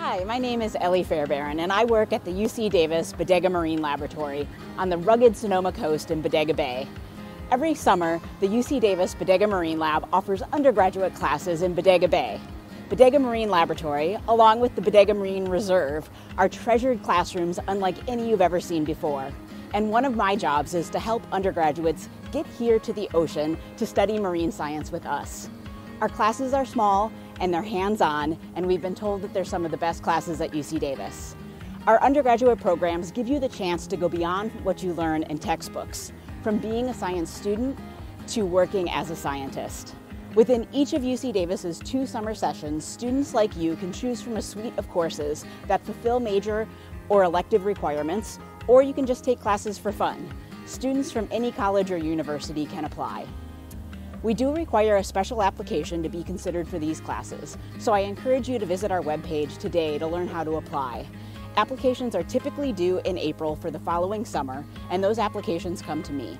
Hi, my name is Ellie Fairbairn, and I work at the UC Davis Bodega Marine Laboratory on the rugged Sonoma coast in Bodega Bay. Every summer, the UC Davis Bodega Marine Lab offers undergraduate classes in Bodega Bay. Bodega Marine Laboratory, along with the Bodega Marine Reserve, are treasured classrooms unlike any you've ever seen before. And one of my jobs is to help undergraduates get here to the ocean to study marine science with us. Our classes are small and they're hands-on, and we've been told that they're some of the best classes at UC Davis. Our undergraduate programs give you the chance to go beyond what you learn in textbooks, from being a science student to working as a scientist. Within each of UC Davis's 2 summer sessions, students like you can choose from a suite of courses that fulfill major or elective requirements, or you can just take classes for fun. Students from any college or university can apply. We do require a special application to be considered for these classes, so I encourage you to visit our webpage today to learn how to apply. Applications are typically due in April for the following summer, and those applications come to me.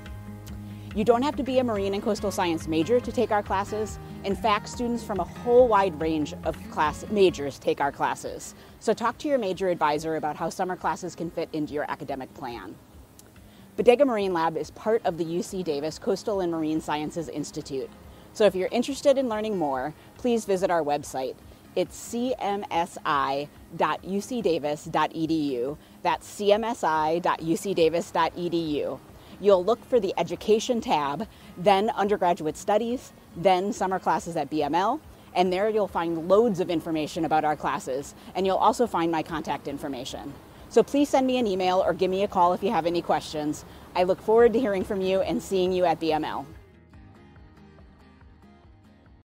You don't have to be a marine and coastal science major to take our classes. In fact, students from a whole wide range of class majors take our classes. So talk to your major advisor about how summer classes can fit into your academic plan. Bodega Marine Lab is part of the UC Davis Coastal and Marine Sciences Institute. So if you're interested in learning more, please visit our website. It's cmsi.ucdavis.edu. That's cmsi.ucdavis.edu. You'll look for the Education tab, then Undergraduate Studies, then Summer Classes at BML, and there you'll find loads of information about our classes, and you'll also find my contact information. So please send me an email or give me a call if you have any questions. I look forward to hearing from you and seeing you at BML.